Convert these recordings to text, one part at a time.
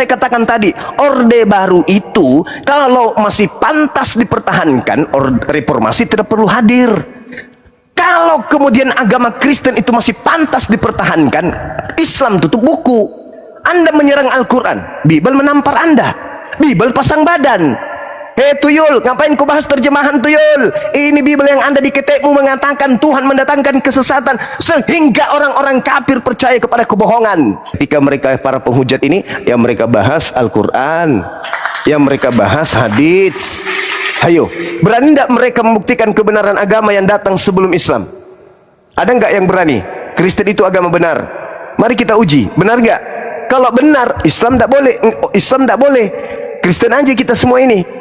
saya katakan tadi, Orde Baru itu kalau masih pantas dipertahankan, reformasi tidak perlu hadir. Kalau kemudian agama Kristen itu masih pantas dipertahankan, Islam tutup buku. Anda menyerang Al-Quran, Bible menampar Anda, Bible pasang badan. Hei tuyul, ngapain kau bahas terjemahan tuyul? Ini Bible yang Anda diketekmu mengatakan Tuhan mendatangkan kesesatan sehingga orang-orang kafir percaya kepada kebohongan. Ketika mereka para penghujat ini, yang mereka bahas Al-Quran, yang mereka bahas hadits. Ayo, berani tidak mereka membuktikan kebenaran agama yang datang sebelum Islam? Ada nggak yang berani? Kristen itu agama benar. Mari kita uji, benar nggak? Kalau benar, Islam tidak boleh. Islam tidak boleh. Kristen aja kita semua ini.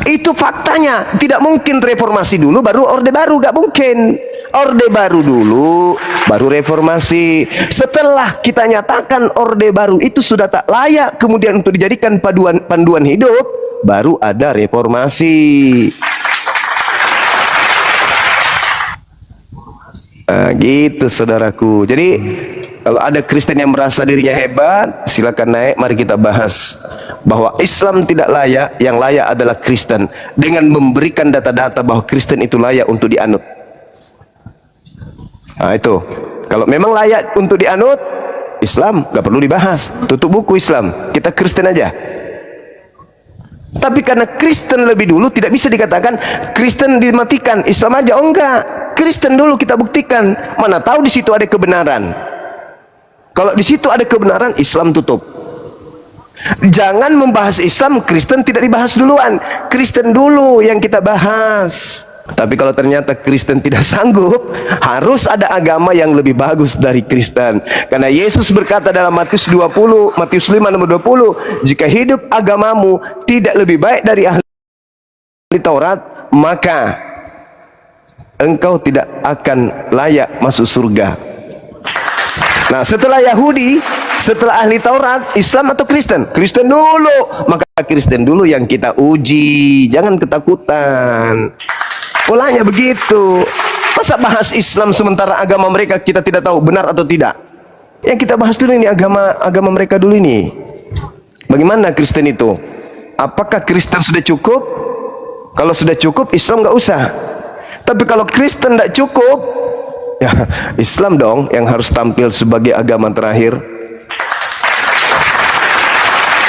Itu faktanya. Tidak mungkin reformasi dulu baru Orde Baru, gak mungkin. Orde Baru dulu baru reformasi. Setelah kita nyatakan Orde Baru itu sudah tak layak kemudian untuk dijadikan panduan hidup, baru ada reformasi. Nah, gitu saudaraku. Jadi kalau ada Kristen yang merasa dirinya hebat, silakan naik, mari kita bahas bahwa Islam tidak layak, yang layak adalah Kristen, dengan memberikan data-data bahwa Kristen itu layak untuk dianut. Nah itu, kalau memang layak untuk dianut, Islam gak perlu dibahas, tutup buku Islam, kita Kristen aja. Tapi karena Kristen lebih dulu, tidak bisa dikatakan Kristen dimatikan, Islam aja. Oh enggak, Kristen dulu kita buktikan, mana tahu di situ ada kebenaran. Kalau di situ ada kebenaran, Islam tutup. Jangan membahas Islam, Kristen tidak dibahas duluan. Kristen dulu yang kita bahas. Tapi kalau ternyata Kristen tidak sanggup, harus ada agama yang lebih bagus dari Kristen. Karena Yesus berkata dalam Matius 20, Matius 5 nomor 20, jika hidup agamamu tidak lebih baik dari ahli Taurat, maka engkau tidak akan layak masuk surga. Nah, setelah Yahudi, setelah ahli Taurat, Islam atau Kristen? Kristen dulu. Maka Kristen dulu yang kita uji. Jangan ketakutan. Polanya begitu. Masa bahas Islam sementara agama mereka kita tidak tahu benar atau tidak? Yang kita bahas dulu ini agama mereka dulu ini. Bagaimana Kristen itu? Apakah Kristen sudah cukup? Kalau sudah cukup, Islam nggak usah. Tapi kalau Kristen tidak cukup, ya Islam dong yang harus tampil sebagai agama terakhir.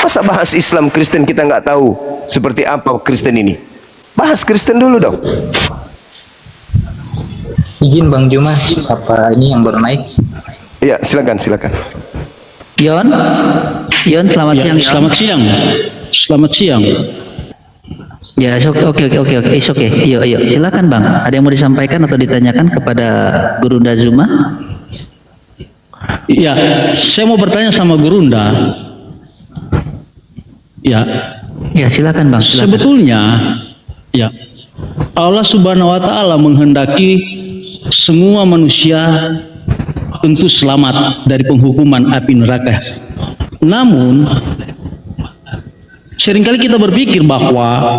Masa bahas Islam Kristen kita nggak tahu seperti apa Kristen ini? Bahas Kristen dulu dong. Izin Bang Juma, apa ini yang baru naik? Iya, silakan. Yon, selamat siang. Selamat siang. Selamat siang. Ya, oke. Iya, silakan Bang. Ada yang mau disampaikan atau ditanyakan kepada Gurunda Zuma? Ya, saya mau bertanya sama Gurunda. Ya. Ya, silakan Bang. Silakan. Sebetulnya, ya, Allah Subhanahu Wa Taala menghendaki semua manusia tentu selamat dari penghukuman api neraka. Namun, seringkali kita berpikir bahwa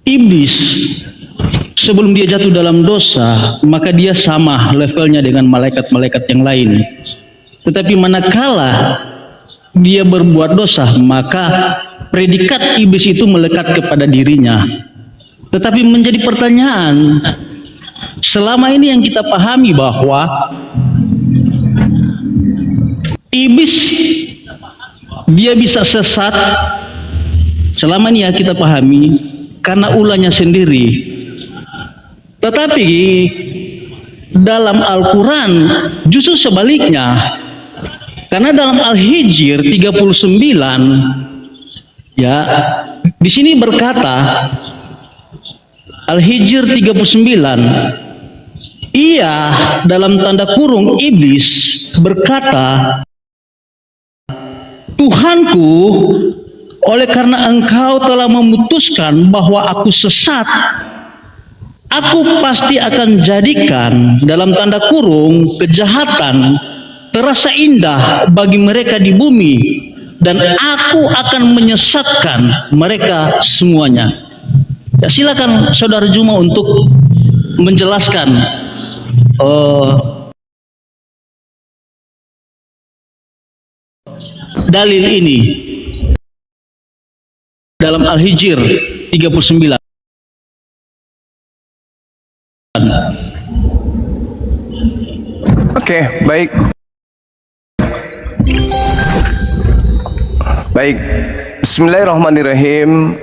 iblis sebelum dia jatuh dalam dosa, maka dia sama levelnya dengan malaikat-malaikat yang lain. Tetapi manakala dia berbuat dosa, maka predikat iblis itu melekat kepada dirinya. Tetapi menjadi pertanyaan, selama ini yang kita pahami bahwa iblis dia bisa sesat, selama ini ya kita pahami karena ulahnya sendiri. Tetapi dalam Al-Quran justru sebaliknya, karena dalam Al-Hijr 39 ya di sini berkata, Al-Hijr 39, ia dalam tanda kurung iblis berkata, Tuhanku, oleh karena engkau telah memutuskan bahwa aku sesat, aku pasti akan jadikan dalam tanda kurung kejahatan terasa indah bagi mereka di bumi, dan aku akan menyesatkan mereka semuanya. Ya, silakan Saudara Juma untuk menjelaskan dalil ini dalam Al-Hijr 39. Oke, baik. Baik. Bismillahirrahmanirrahim.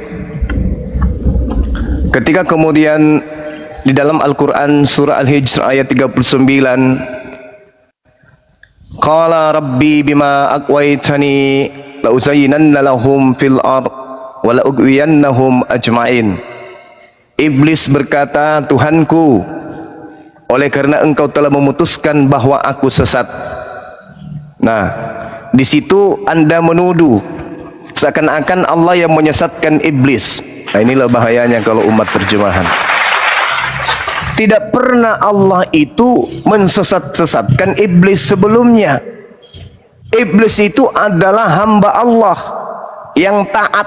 Ketika kemudian di dalam Al-Quran surah Al-Hijr ayat 39, Qala Rabbi bima aqwaitani la uzayyinanna lahum fil ard wa la ughwiyannahum ajma'in. Iblis berkata, Tuhanku, oleh karena engkau telah memutuskan bahwa aku sesat. Nah, di situ Anda menuduh seakan-akan Allah yang menyesatkan iblis. Nah, inilah bahayanya kalau umat terjemahan. Tidak pernah Allah itu mensesat-sesatkan iblis sebelumnya. Iblis itu adalah hamba Allah yang taat.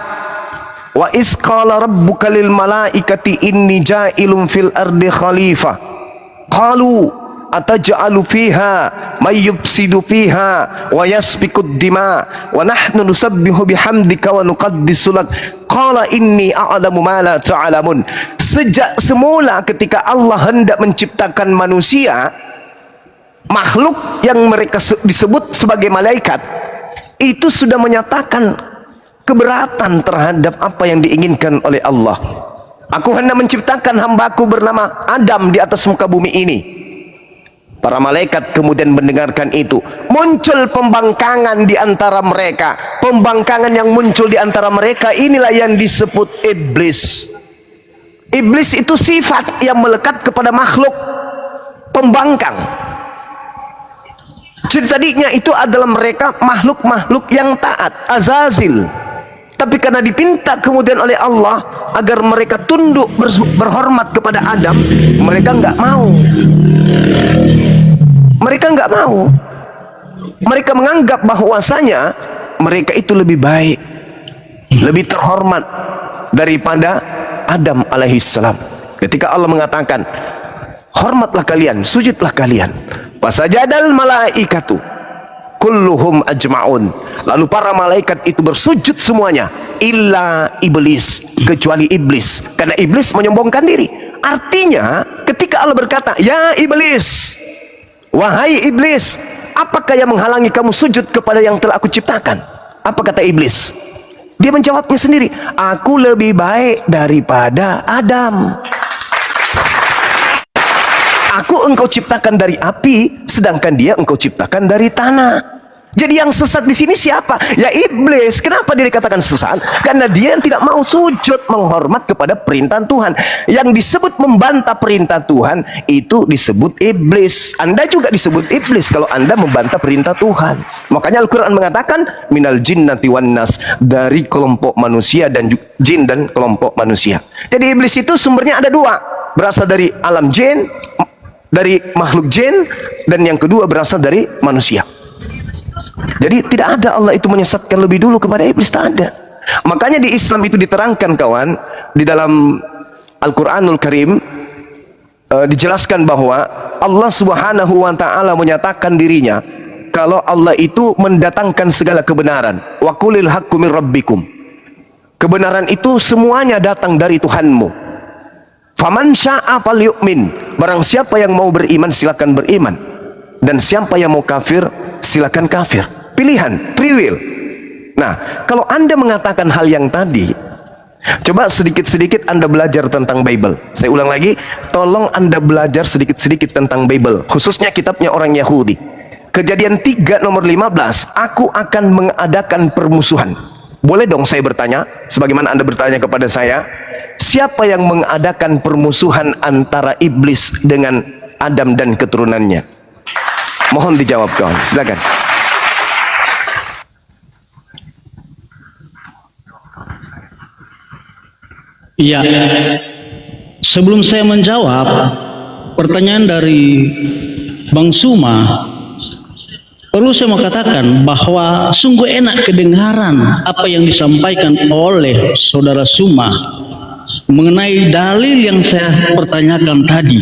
Wa iz qala rabbuka lil malaikati inni ja'ilun fil ardi khalifah. Qalu ataj'alu fiha may yufsidu fiha wa yasfikud dima wa nahnu nusabbihu bihamdika wa nuqaddisu lak. Qala inni a'lamu ma la ta'lamun. Sejak semula ketika Allah hendak menciptakan manusia, makhluk yang mereka disebut sebagai malaikat itu sudah menyatakan keberatan terhadap apa yang diinginkan oleh Allah. Aku hendak menciptakan hambaku bernama Adam di atas muka bumi ini. Para malaikat kemudian mendengarkan itu. Muncul pembangkangan di antara mereka. Pembangkangan yang muncul di antara mereka inilah yang disebut iblis. Iblis itu sifat yang melekat kepada makhluk pembangkang. Jadi tadinya itu adalah mereka makhluk-makhluk yang taat, Azazil. Tapi karena dipinta kemudian oleh Allah agar mereka tunduk berhormat kepada Adam, mereka nggak mau. Mereka nggak mau. Mereka menganggap bahwasanya mereka itu lebih baik, lebih terhormat daripada Adam alaihissalam. Ketika Allah mengatakan, hormatlah kalian, sujudlah kalian. Fasajadal malaikatu kulluhum ajma'un. Lalu para malaikat itu bersujud semuanya, illa iblis, kecuali iblis, karena iblis menyombongkan diri. Artinya ketika Allah berkata, ya iblis, wahai iblis, apakah yang menghalangi kamu sujud kepada yang telah aku ciptakan? Apa kata iblis? Dia menjawabnya sendiri, aku lebih baik daripada Adam. Aku engkau ciptakan dari api, sedangkan dia engkau ciptakan dari tanah. Jadi yang sesat di sini siapa? Ya iblis. Kenapa dia dikatakan sesat? Karena dia yang tidak mau sujud menghormat kepada perintah Tuhan. Yang disebut membantah perintah Tuhan itu disebut iblis. Anda juga disebut iblis kalau Anda membantah perintah Tuhan. Makanya Al-Quran mengatakan minal jinnati wan nas, dari kelompok manusia dan jin dan kelompok manusia. Jadi iblis itu sumbernya ada dua, berasal dari alam jin, dari makhluk jin, dan yang kedua berasal dari manusia. Jadi tidak ada Allah itu menyesatkan lebih dulu kepada iblis, tak ada. Makanya di Islam itu diterangkan kawan, di dalam Al-Quranul Karim dijelaskan bahwa Allah Subhanahu wa ta'ala menyatakan dirinya kalau Allah itu mendatangkan segala kebenaran. Wa qulil haqqu min rabbikum. Kebenaran itu semuanya datang dari Tuhanmu. Faman syaa falyu'min. Barang siapa yang mau beriman silakan beriman, dan siapa yang mau kafir silakan kafir. Pilihan, free will. Nah, kalau Anda mengatakan hal yang tadi, coba sedikit-sedikit Anda belajar tentang Bible. Saya ulang lagi, tolong Anda belajar sedikit-sedikit tentang Bible, khususnya kitabnya orang Yahudi. Kejadian 3 nomor 15, aku akan mengadakan permusuhan. Boleh dong saya bertanya, sebagaimana Anda bertanya kepada saya, siapa yang mengadakan permusuhan antara iblis dengan Adam dan keturunannya? Mohon dijawab kawan, silakan. Iya, sebelum saya menjawab pertanyaan dari Bang Suma, perlu saya mau katakan bahwa sungguh enak kedengaran apa yang disampaikan oleh Saudara Suma mengenai dalil yang saya pertanyakan tadi.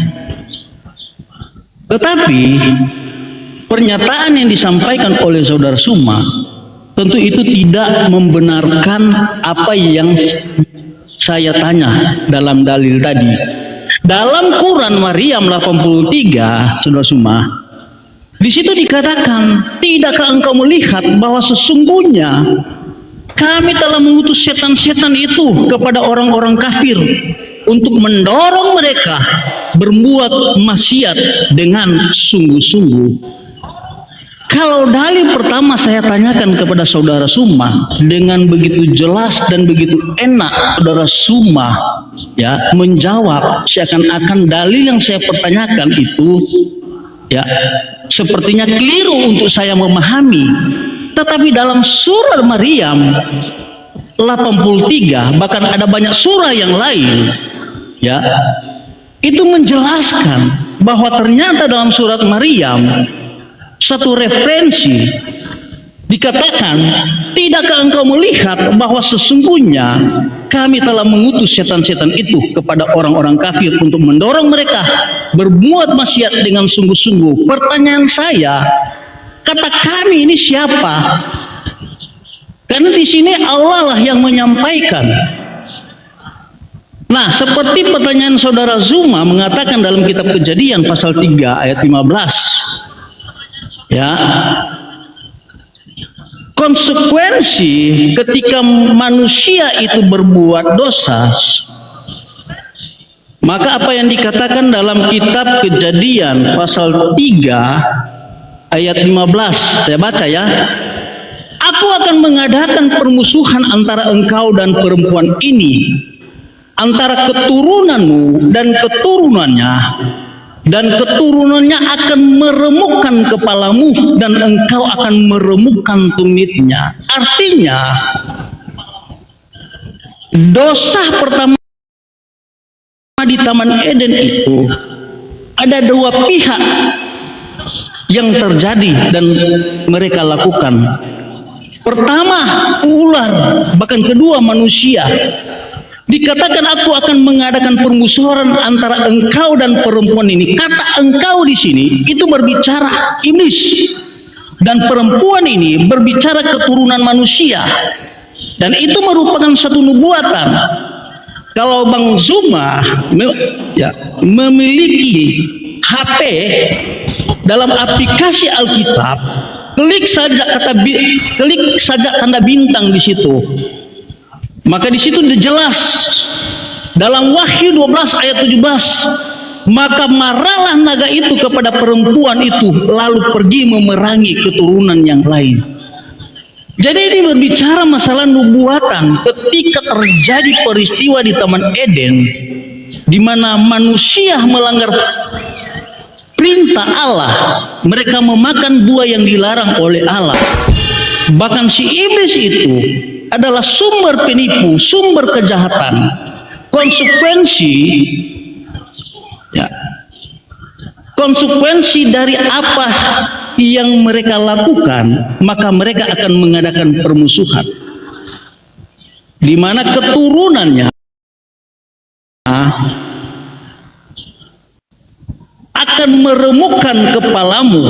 Tetapi pernyataan yang disampaikan oleh Saudara Suma tentu itu tidak membenarkan apa yang saya tanya dalam dalil tadi. Dalam Quran Maryam 83, Saudara Suma, di situ dikatakan, tidakkah engkau melihat bahwa sesungguhnya kami telah mengutus setan-setan itu kepada orang-orang kafir untuk mendorong mereka berbuat maksiat dengan sungguh-sungguh. Kalau dalil pertama saya tanyakan kepada Saudara Suma, dengan begitu jelas dan begitu enak Saudara Suma ya menjawab, seakan-akan dalil yang saya pertanyakan itu ya sepertinya keliru untuk saya memahami. Tetapi dalam surah Maryam 83, bahkan ada banyak surah yang lain ya, itu menjelaskan bahwa ternyata dalam surat Maryam satu referensi dikatakan, tidakkah engkau melihat bahwa sesungguhnya kami telah mengutus setan-setan itu kepada orang-orang kafir untuk mendorong mereka berbuat maksiat dengan sungguh-sungguh. Pertanyaan saya, kata kami ini siapa? Karena di sini Allah lah yang menyampaikan. Nah, seperti pertanyaan Saudara Zuma mengatakan dalam kitab Kejadian pasal 3 ayat 15. Ya, konsekuensi ketika manusia itu berbuat dosa, maka apa yang dikatakan dalam kitab Kejadian pasal 3 ayat 15, saya baca ya, aku akan mengadakan permusuhan antara engkau dan perempuan ini, antara keturunanmu dan keturunannya, dan keturunannya akan meremukkan kepalamu dan engkau akan meremukkan tumitnya. Artinya dosa pertama di Taman Eden itu ada dua pihak yang terjadi dan mereka lakukan. Pertama ular, bahkan kedua manusia. Dikatakan aku akan mengadakan permusuhan antara engkau dan perempuan ini. Kata engkau di sini itu berbicara iblis, dan perempuan ini berbicara keturunan manusia, dan itu merupakan satu nubuatan. Kalau Bang Zuma memiliki HP dalam aplikasi Alkitab, klik saja tanda bintang di situ. Maka di situ jelas dalam Wahyu 12 ayat 17, maka marahlah naga itu kepada perempuan itu lalu pergi memerangi keturunan yang lain. Jadi ini berbicara masalah nubuatan ketika terjadi peristiwa di Taman Eden di mana manusia melanggar perintah Allah, mereka memakan buah yang dilarang oleh Allah. Bahkan si iblis itu adalah sumber penipu, sumber kejahatan. Konsekuensi dari apa yang mereka lakukan, maka mereka akan mengadakan permusuhan, di mana keturunannya akan meremukkan kepalamu,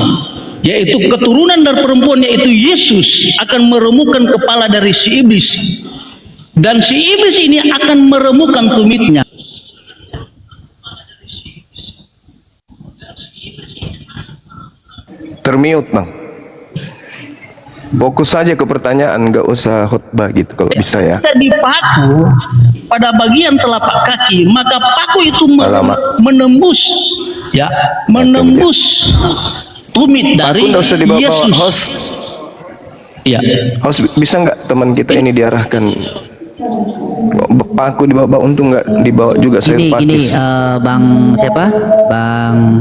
yaitu keturunan dari perempuan, yaitu Yesus akan meremukkan kepala dari si iblis, dan si iblis ini akan meremukkan tumitnya. Termute Bang, fokus saja ke pertanyaan, nggak usah khotbah gitu kalau bisa ya. Jika dipaku pada bagian telapak kaki, maka paku itu menembus tumit dari Aku nggak usah dibawa Yesus. Host. Ya. Host, bisa nggak teman kita ini diarahkan paku dibawa, untung nggak dibawa juga saya Gini, Bang siapa? Bang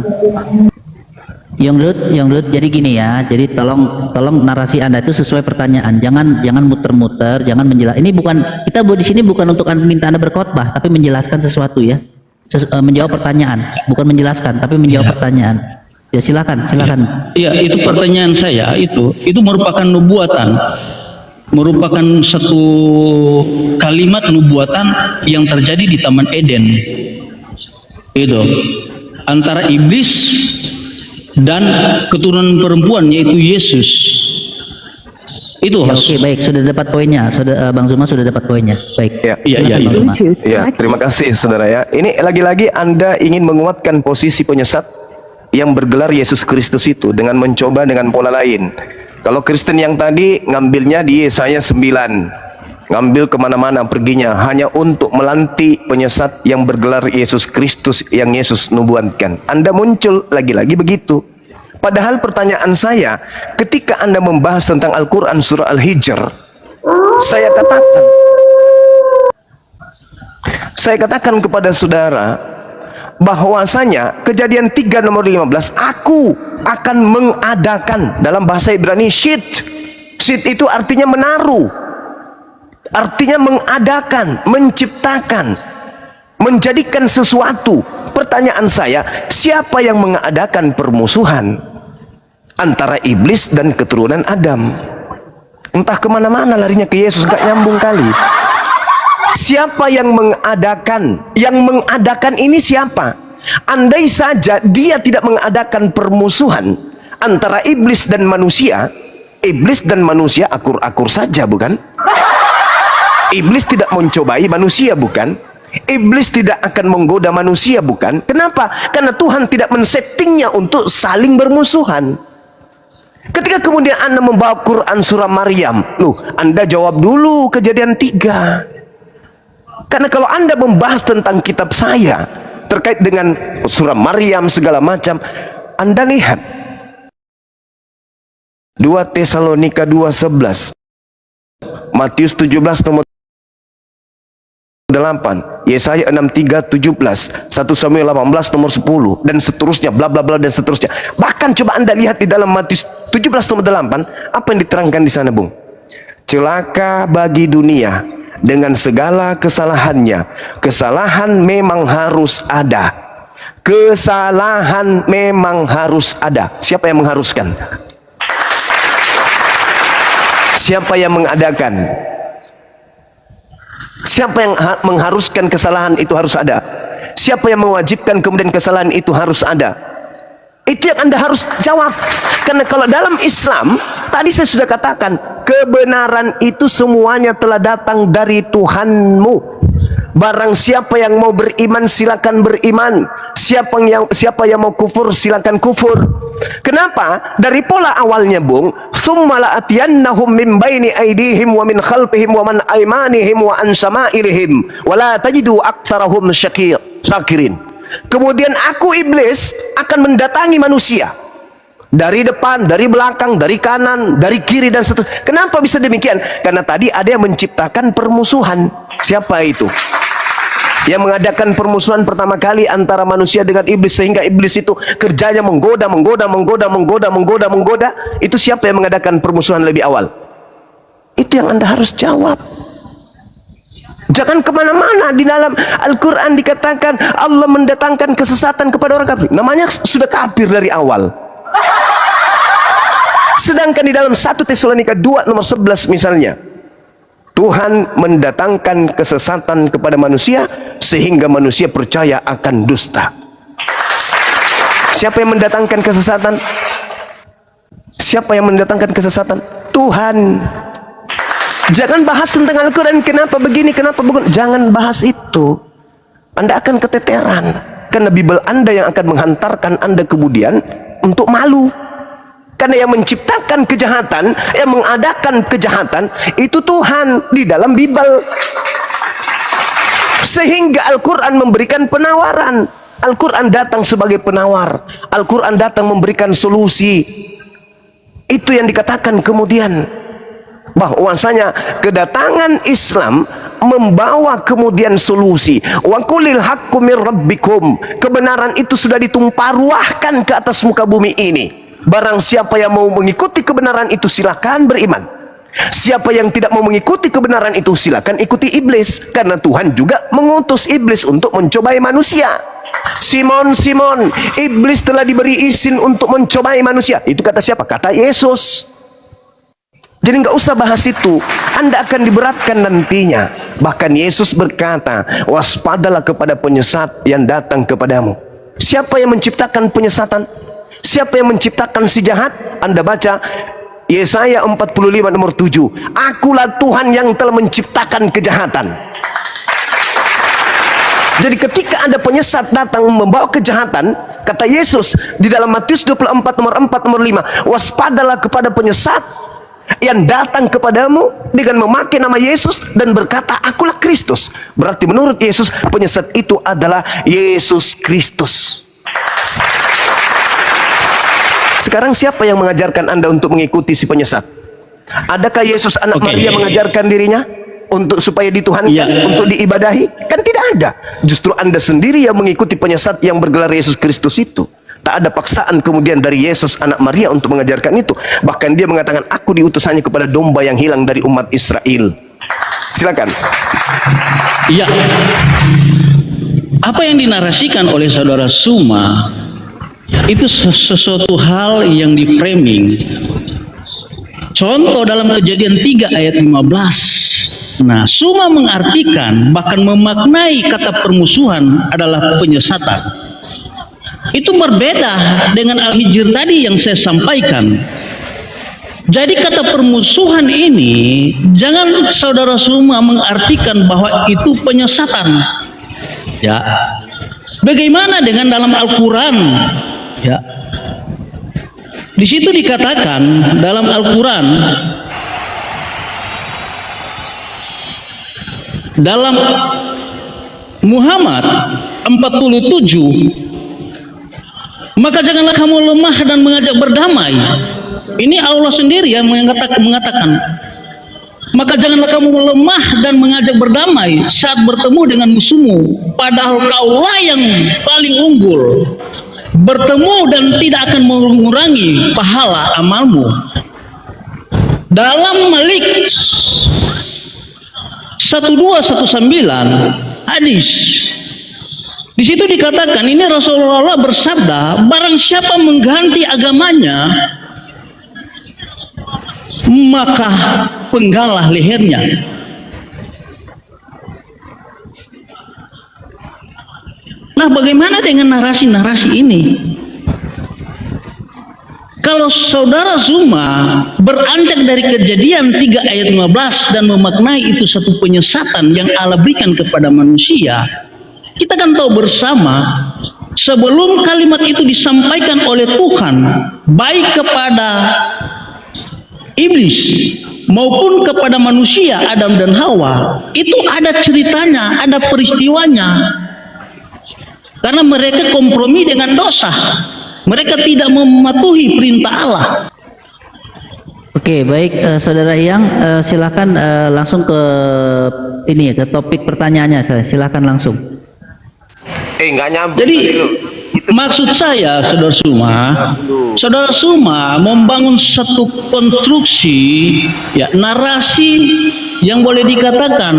Yonglut, jadi gini ya. Jadi tolong narasi Anda itu sesuai pertanyaan. Jangan muter-muter, jangan menjelaskan. Ini bukan, kita di sini bukan untuk minta Anda berkhotbah, tapi menjelaskan sesuatu ya. Menjawab pertanyaan, bukan menjelaskan, tapi menjawab pertanyaan. Ya silakan. Ya, itu pertanyaan saya itu merupakan nubuatan. Merupakan satu kalimat nubuatan yang terjadi di Taman Eden. Itu antara iblis dan keturunan perempuan, yaitu Yesus. Itu Ya, harus. oke, baik, sudah dapat poinnya. Bang Zuma sudah dapat poinnya. Baik. Ya. Iya, iya, Silakan, iya. Bang Zuma. Ya, terima kasih saudara ya. Ini lagi-lagi Anda ingin menguatkan posisi penyesat yang bergelar Yesus Kristus itu dengan mencoba dengan pola lain. Kalau Kristen yang tadi ngambilnya di Yesaya 9, ngambil kemana-mana perginya hanya untuk melantik penyesat yang bergelar Yesus Kristus yang Yesus nubuatkan. Anda muncul lagi-lagi begitu. Padahal pertanyaan saya, ketika Anda membahas tentang Al-Quran surah Al-Hijr, saya katakan kepada saudara bahwasanya Kejadian 3 nomor 15, aku akan mengadakan, dalam bahasa Ibrani syit. Syit itu artinya menaruh, artinya mengadakan, menciptakan, menjadikan sesuatu. Pertanyaan saya, siapa yang mengadakan permusuhan antara iblis dan keturunan Adam? Entah kemana-mana larinya ke Yesus, gak nyambung kali. Siapa yang mengadakan? Yang mengadakan ini siapa? Andai saja dia tidak mengadakan permusuhan antara iblis dan manusia, iblis dan manusia akur-akur saja, bukan? Iblis tidak mencobai manusia, bukan? Iblis tidak akan menggoda manusia, bukan? Kenapa? Karena Tuhan tidak men-settingnya untuk saling bermusuhan. Ketika kemudian Anda membawa Quran surah Maryam, loh, Anda jawab dulu Kejadian 3. Karena kalau Anda membahas tentang kitab saya terkait dengan surah Maryam segala macam, Anda lihat 2 Tesalonika 2:11, Matius 17 nomor 8, Yesaya 63:17, 1 Samuel 18 nomor 10, dan seterusnya, bla bla bla dan seterusnya. Bahkan coba Anda lihat di dalam Matius 17 nomor 8, apa yang diterangkan di sana, Bung? Celaka bagi dunia dengan segala kesalahannya. Kesalahan memang harus ada. Kesalahan memang harus ada. Siapa yang mengharuskan? Siapa yang mengadakan? Siapa yang mengharuskan kesalahan itu harus ada? Siapa yang mewajibkan kemudian kesalahan itu harus ada? Itu yang Anda harus jawab. Karena kalau dalam Islam, tadi saya sudah katakan, kebenaran itu semuanya telah datang dari Tuhanmu. Barang siapa yang mau beriman, silakan beriman. Siapa yang mau kufur, silakan kufur. Kenapa? Dari pola awalnya, Bung, tsumma la'atiyannahum min baini aydihim wa min khalfihim wa man aymanihim wa an sama'ilihim wa la tajidu aktsarahum syakirin. Kemudian aku iblis akan mendatangi manusia dari depan, dari belakang, dari kanan, dari kiri dan seterusnya. Kenapa bisa demikian? Karena tadi ada yang menciptakan permusuhan. Siapa itu? Yang mengadakan permusuhan pertama kali antara manusia dengan iblis, sehingga iblis itu kerjanya menggoda. Itu siapa yang mengadakan permusuhan lebih awal? Itu yang Anda harus jawab. Jangan kemana-mana. Di dalam Al-Quran dikatakan Allah mendatangkan kesesatan kepada orang kafir. Namanya sudah kafir dari awal. Sedangkan di dalam 1 Tesalonika 2 nomor 11 misalnya, Tuhan mendatangkan kesesatan kepada manusia sehingga manusia percaya akan dusta. Siapa yang mendatangkan kesesatan? Siapa yang mendatangkan kesesatan? Tuhan. Jangan bahas tentang Al-Quran, kenapa begini, kenapa begitu. Jangan bahas itu. Anda akan keteteran. Karena Bible Anda yang akan menghantarkan Anda kemudian untuk malu. Karena yang menciptakan kejahatan, yang mengadakan kejahatan, itu Tuhan di dalam Bible. Sehingga Al-Quran memberikan penawaran. Al-Quran datang sebagai penawar. Al-Quran datang memberikan solusi. Itu yang dikatakan kemudian, bahwasanya kedatangan Islam membawa kemudian solusi. Wa qulil haqqu mir rabbikum. Kebenaran itu sudah ditumpah ruahkan ke atas muka bumi ini. Barang siapa yang mau mengikuti kebenaran itu silakan beriman. Siapa yang tidak mau mengikuti kebenaran itu silakan ikuti iblis. Karena Tuhan juga mengutus iblis untuk mencobai manusia. Simon, iblis telah diberi izin untuk mencobai manusia. Itu kata siapa? Kata Yesus. Jadi nggak usah bahas itu. Anda akan diberatkan nantinya. Bahkan Yesus berkata, waspadalah kepada penyesat yang datang kepadamu. Siapa yang menciptakan penyesatan? Siapa yang menciptakan si jahat? Anda baca Yesaya 45 nomor 7. Akulah Tuhan yang telah menciptakan kejahatan. Jadi ketika ada penyesat datang membawa kejahatan, kata Yesus di dalam Matius 24 nomor 4 nomor 5, waspadalah kepada penyesat yang datang kepadamu dengan memakai nama Yesus dan berkata akulah Kristus. Berarti menurut Yesus penyesat itu adalah Yesus Kristus. Sekarang siapa yang mengajarkan Anda untuk mengikuti si penyesat? Adakah Yesus anak Maria mengajarkan dirinya untuk supaya dituhankan, untuk diibadahi? Kan tidak ada. Justru Anda sendiri yang mengikuti penyesat yang bergelar Yesus Kristus itu. Tak ada paksaan kemudian dari Yesus anak Maria untuk mengajarkan itu. Bahkan dia mengatakan, aku diutus hanya kepada domba yang hilang dari umat Israel. Silakan. Iya. Apa yang dinarasikan oleh saudara Suma itu sesuatu hal yang di framing. Contoh dalam Kejadian 3 ayat 15. Nah, Suma mengartikan bahkan memaknai kata permusuhan adalah penyesatan. Itu berbeda dengan Al-Hijr tadi yang saya sampaikan. Jadi kata permusuhan ini jangan saudara Suma mengartikan bahwa itu penyesatan. Ya. Bagaimana dengan dalam Al-Quran? Ya. Di situ dikatakan dalam Al-Quran, dalam Muhammad 47, maka janganlah kamu lemah dan mengajak berdamai. Ini Allah sendiri yang mengatakan, maka janganlah kamu lemah dan mengajak berdamai saat bertemu dengan musuhmu, padahal kaulah yang paling unggul. Bertemu dan tidak akan mengurangi pahala amalmu. Dalam Malik 1219 hadis, di situ dikatakan, ini Rasulullah bersabda, barang siapa mengganti agamanya, maka penggalah lehernya. Nah, bagaimana dengan narasi-narasi ini? Kalau saudara Suma beranjak dari Kejadian 3 ayat 15 dan memaknai itu satu penyesatan yang Allah berikan kepada manusia, kita kan tahu bersama, sebelum kalimat itu disampaikan oleh Tuhan, baik kepada iblis maupun kepada manusia Adam dan Hawa, itu ada ceritanya, ada peristiwanya. Karena mereka kompromi dengan dosa, mereka tidak mematuhi perintah Allah. Oke, baik, saudara Iyang, silakan langsung ke ini ya, ke topik pertanyaannya. Silakan langsung. Nggak nyambung. Jadi maksud saya, saudara Suma membangun satu konstruksi, ya, narasi yang boleh dikatakan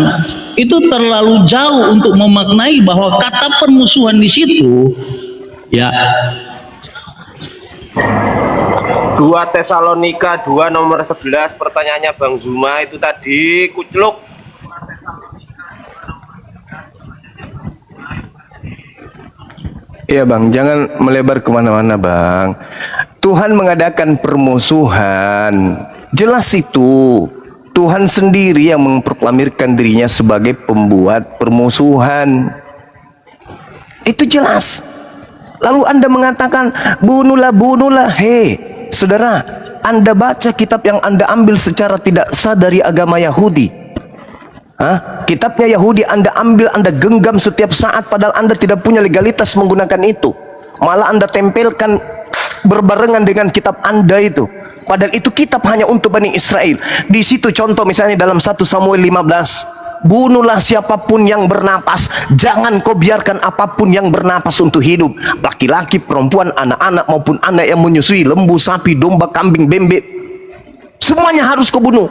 itu terlalu jauh untuk memaknai bahwa kata permusuhan di situ, ya. 2 Tesalonika 2 nomor 11, pertanyaannya Bang Zuma itu tadi kucluk. Iya Bang, jangan melebar kemana-mana Bang. Tuhan mengadakan permusuhan, jelas itu. Tuhan sendiri yang memproklamirkan dirinya sebagai pembuat permusuhan. Itu jelas. Lalu Anda mengatakan, bunuhlah, bunuhlah. Hei, saudara, Anda baca kitab yang Anda ambil secara tidak sah dari agama Yahudi. Kitabnya Yahudi Anda ambil, Anda genggam setiap saat, padahal Anda tidak punya legalitas menggunakan itu. Malah Anda tempelkan berbarengan dengan kitab Anda itu. Padahal itu kitab hanya untuk Bani Israel. Di situ contoh misalnya dalam 1 Samuel 15, bunuhlah siapapun yang bernapas, jangan kau biarkan apapun yang bernapas untuk hidup, laki-laki, perempuan, anak-anak maupun anak yang menyusui, lembu, sapi, domba, kambing, bebek, semuanya harus kau bunuh.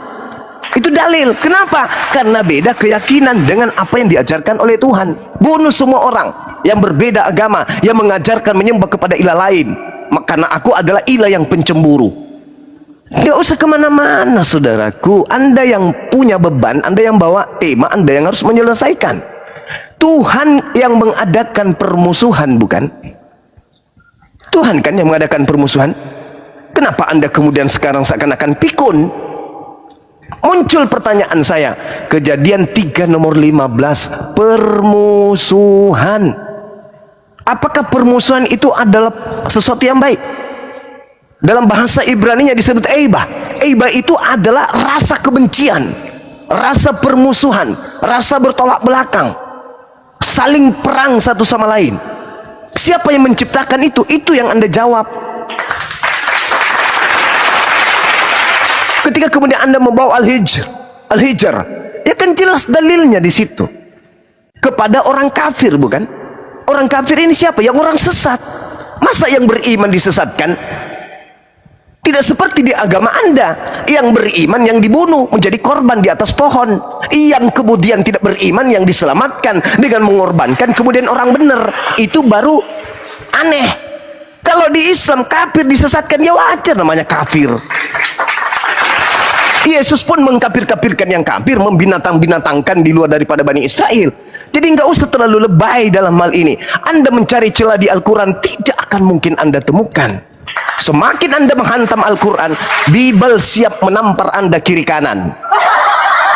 Itu dalil. Kenapa? Karena beda keyakinan dengan apa yang diajarkan oleh Tuhan. Bunuh semua orang yang berbeda agama, yang mengajarkan menyembah kepada ilah lain. Karena aku adalah ilah yang pencemburu. Tidak usah kemana-mana saudaraku. Anda yang punya beban, Anda yang bawa tema, Anda yang harus menyelesaikan. Tuhan yang mengadakan permusuhan, bukan? Tuhan kan yang mengadakan permusuhan. Kenapa Anda kemudian sekarang seakan-akan pikun? Muncul pertanyaan saya, Kejadian 3 nomor 15, permusuhan. Apakah permusuhan itu adalah sesuatu yang baik? Dalam bahasa Ibrani-nya disebut eibah. Eibah itu adalah rasa kebencian, rasa permusuhan, rasa bertolak belakang, saling perang satu sama lain. Siapa yang menciptakan itu? Itu yang Anda jawab. Ketika kemudian Anda membawa Al-Hijr, ya kan jelas dalilnya di situ. Kepada orang kafir, bukan? Orang kafir ini siapa? Yang orang sesat. Masa yang beriman disesatkan? Tidak seperti di agama Anda, yang beriman yang dibunuh menjadi korban di atas pohon, yang kemudian tidak beriman yang diselamatkan dengan mengorbankan kemudian orang benar. Itu baru aneh. Kalau di Islam kafir disesatkan, ya wajar namanya kafir. Yesus pun mengkafir-kafirkan yang kafir, membinatang-binatangkan di luar daripada Bani Israel. Jadi nggak usah terlalu lebay dalam hal ini. Anda mencari celah di Al-Quran, tidak akan mungkin Anda temukan. Semakin Anda menghantam Al-Quran, Bible siap menampar Anda kiri kanan.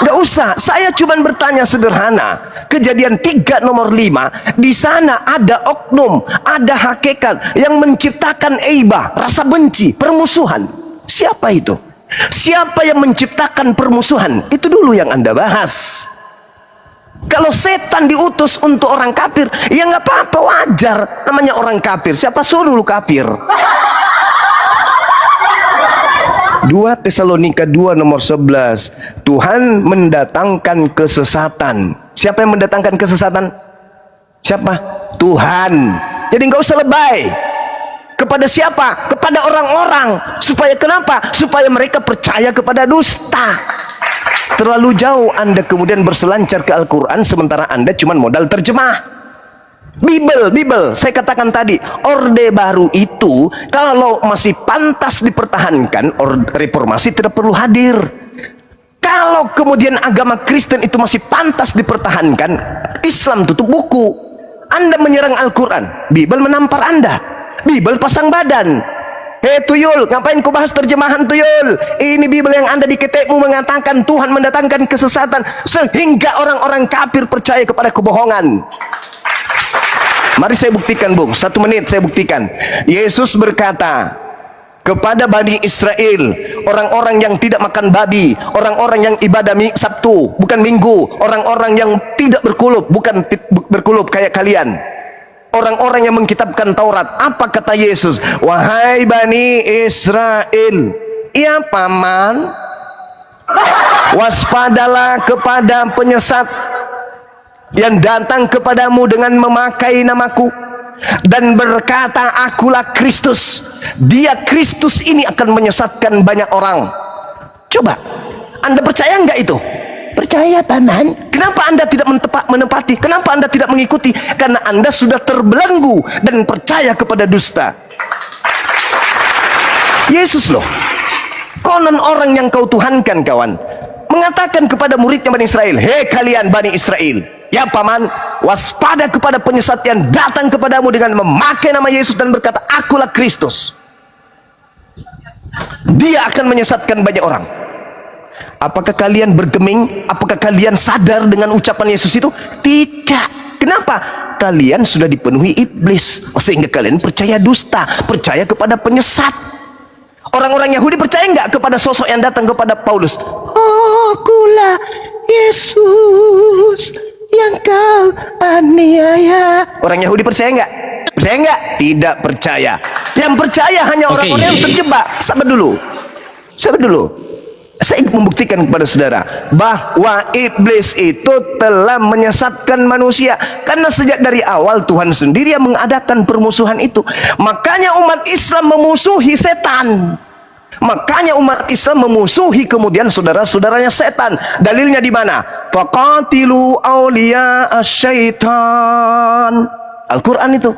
Nggak usah, saya cuma bertanya sederhana. Kejadian 3 nomor 5, di sana ada oknum, ada hakikat yang menciptakan eibah, rasa benci, permusuhan. Siapa itu? Siapa yang menciptakan permusuhan? Itu dulu yang Anda bahas. Kalau setan diutus untuk orang kafir, ya nggak apa-apa, wajar. Namanya orang kafir. Siapa suruh lu kafir? 2 Tesalonika 2 nomor 11. Tuhan mendatangkan kesesatan. Siapa yang mendatangkan kesesatan? Siapa? Tuhan. Jadi nggak usah lebay. Kepada siapa? Kepada orang-orang. Supaya kenapa? Supaya mereka percaya kepada dusta. Terlalu jauh Anda kemudian berselancar ke Al-Quran, sementara Anda cuma modal terjemah. Bible, saya katakan tadi, Orde Baru itu kalau masih pantas dipertahankan, reformasi tidak perlu hadir. Kalau kemudian agama Kristen itu masih pantas dipertahankan, Islam tutup buku. Anda menyerang Al-Quran, Bible menampar Anda. Bible pasang badan. Hei tuyul, ngapain kau bahas terjemahan tuyul? Ini Bible yang Anda diketekmu mengatakan Tuhan mendatangkan kesesatan sehingga orang-orang kafir percaya kepada kebohongan. Mari saya buktikan, Bung. 1 menit saya buktikan. Yesus berkata kepada Bani Israel, orang-orang yang tidak makan babi, orang-orang yang ibadah Sabtu bukan Minggu, orang-orang yang tidak berkulup bukan berkulup kayak kalian, orang-orang yang mengkitabkan Taurat. Apa kata Yesus? Wahai Bani Israel, ya paman, waspadalah kepada penyesat yang datang kepadamu dengan memakai namaku dan berkata, akulah Kristus. Dia Kristus ini akan menyesatkan banyak orang. Coba, Anda percaya enggak itu? Percaya, paman. Kenapa Anda tidak menepati? Kenapa Anda tidak mengikuti? Karena Anda sudah terbelenggu dan percaya kepada dusta. Yesus loh, konon orang yang kau tuhankan, kawan, mengatakan kepada muridnya Bani Israel, hei kalian Bani Israel, ya paman, waspada kepada penyesat yang datang kepadamu dengan memakai nama Yesus dan berkata, akulah Kristus. Dia akan menyesatkan banyak orang. Apakah kalian bergeming? Apakah kalian sadar dengan ucapan Yesus itu? Tidak. Kenapa? Kalian sudah dipenuhi iblis, sehingga kalian percaya dusta, percaya kepada penyesat. Orang-orang Yahudi percaya enggak kepada sosok yang datang kepada Paulus? Akulah Yesus yang kau aniaya. Orang Yahudi percaya enggak? Percaya enggak? Tidak percaya. Yang percaya hanya orang-orang yang terjebak. Sabar dulu. Saya ingin membuktikan kepada saudara bahwa iblis itu telah menyesatkan manusia, karena sejak dari awal Tuhan sendiri yang mengadakan permusuhan itu. Makanya umat Islam memusuhi setan. Makanya umat Islam memusuhi kemudian saudara-saudaranya setan. Dalilnya di mana? Faqatilu awliya asyaitan. Al-Quran itu.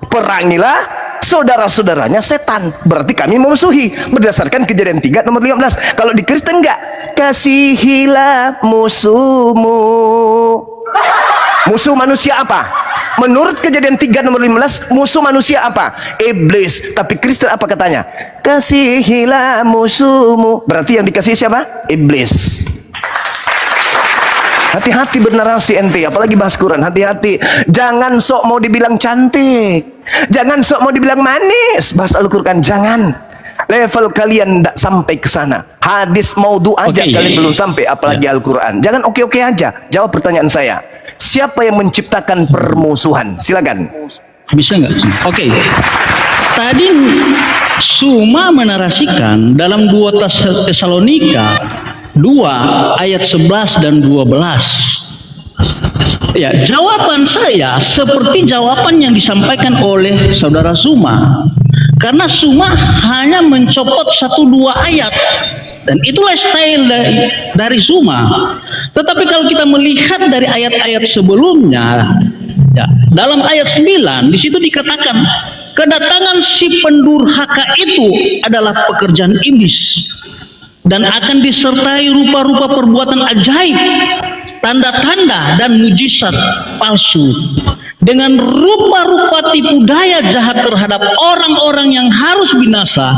Perangilah saudara-saudaranya setan. Berarti kami memusuhi berdasarkan Kejadian 3 nomor 15. Kalau di Kristen enggak, kasihilah musuhmu. Musuh manusia apa? Menurut Kejadian 3 nomor 15, musuh manusia apa? Iblis. Tapi Kristen apa katanya? Kasihilah musuhmu. Berarti yang dikasihi siapa? Iblis. Hati-hati bernarasi ente, apalagi bahas Quran. Hati-hati. Jangan sok mau dibilang cantik, jangan sok mau dibilang manis. Bahas Al-Quran jangan. Level kalian tidak sampai ke sana. Hadis maudhu aja kalian belum sampai, apalagi Al-Quran. Jangan oke-oke aja. Jawab pertanyaan saya. Siapa yang menciptakan permusuhan? Silakan. Bisa nggak? Oke. Tadi Suma menarasikan dalam 2 Tesalonika 2 ayat 11 dan 12. Ya, jawaban saya seperti jawaban yang disampaikan oleh saudara Suma. Karena Suma hanya mencopot 1-2 ayat. Dan itulah style dari Suma. Tetapi kalau kita melihat dari ayat-ayat sebelumnya, ya, dalam ayat 9 di situ dikatakan kedatangan si pendurhaka itu adalah pekerjaan iblis dan akan disertai rupa-rupa perbuatan ajaib, tanda-tanda dan mujizat palsu dengan rupa-rupa tipu daya jahat terhadap orang-orang yang harus binasa